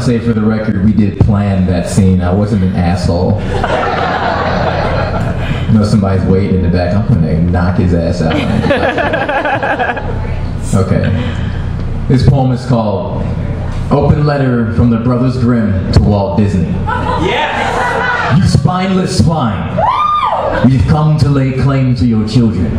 Say for the record, we did plan that scene. I wasn't an asshole. You know, somebody's waiting in the back. I'm gonna knock his ass out. Okay. This poem is called Open Letter from the Bros Grimm to Walt Disney. Yes! You spineless swine. We've come to lay claim to your children.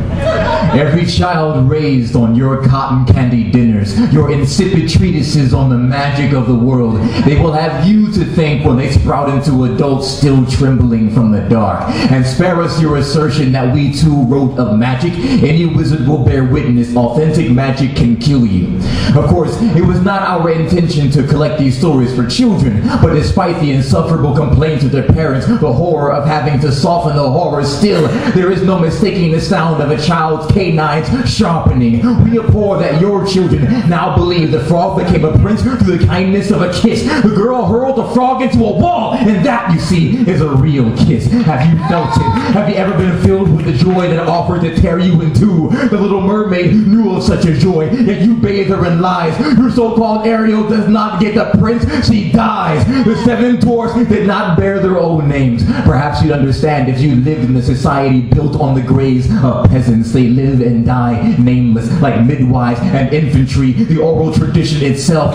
Every child raised on your cotton candy dinners, your insipid treatises on the magic of the world, they will have you to thank when they sprout into adults still trembling from the dark. And spare us your assertion that we too wrote of magic. Any wizard will bear witness, authentic magic can kill you. Of course, it was not our intention to collect these stories for children, but despite the insufferable complaints of their parents, the horror of having to soften the horror, still, there is no mistaking the sound of a child's canines sharpening. We abhor that your children now believe the frog became a prince through the kindness of a kiss. The girl hurled the frog into a wall, and that, you see, is a real kiss. Have you felt it? Have you ever been filled with the joy that offered to tear you in two? The little mermaid knew of such a joy, yet you bathe her in lies. Your so-called Ariel does not get the prince, she dies. The 7 dwarfs did not bear their own names. Perhaps you'd understand if you lived in a society built on the graves of peasants. They live and die nameless, like midwives and infantry, the oral tradition itself.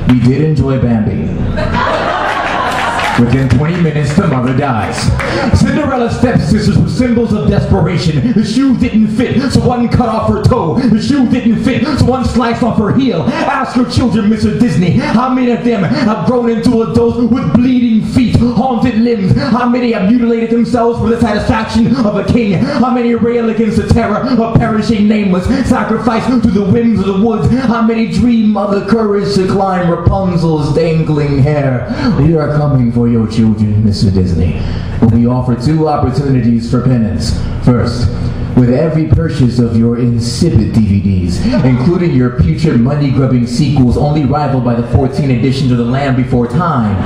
We did enjoy Bambi. Within 20 minutes, the mother dies. Cinderella's stepsisters were symbols of desperation. The shoe didn't fit, so one cut off her toe. The shoe didn't fit, so one sliced off her heel. Ask your children, Mr. Disney, how many of them have grown into adults with bleeding feet, haunted limbs? How many have mutilated themselves for the satisfaction of a king? How many rail against the terror of perishing nameless, sacrificed to the whims of the woods? How many dream of the courage to climb Rapunzel's dangling hair? We are coming for your children, Mr. Disney. We offer 2 opportunities for penance. First, with every purchase of your insipid DVDs, including your putrid money-grubbing sequels only rivaled by the 14 editions of The Land Before Time.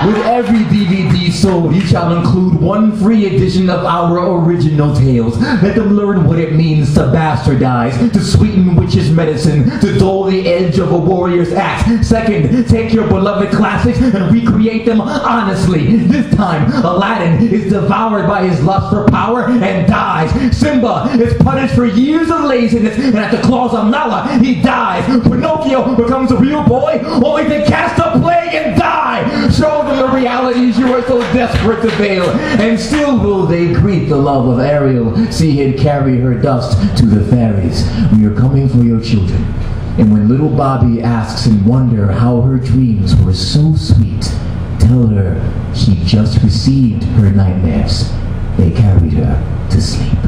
With every DVD sold, you shall include 1 free edition of our original tales. Let them learn what it means to bastardize, to sweeten witches' medicine, to dull the edge of a warrior's axe. Second, take your beloved classics and recreate them honestly. This time, Aladdin is devoured by his lust for power and dies. Simba is punished for years of laziness, and at the claws of Nala, he dies. Pinocchio becomes a real boy, only to cast a plague and die. Show them the realities you are so desperate to veil, and still will they greet the love of Ariel, see it carry her dust to the fairies. We are coming for your children. And when little Bobby asks in wonder how her dreams were so sweet, tell her she just received her nightmares. They carried her to sleep.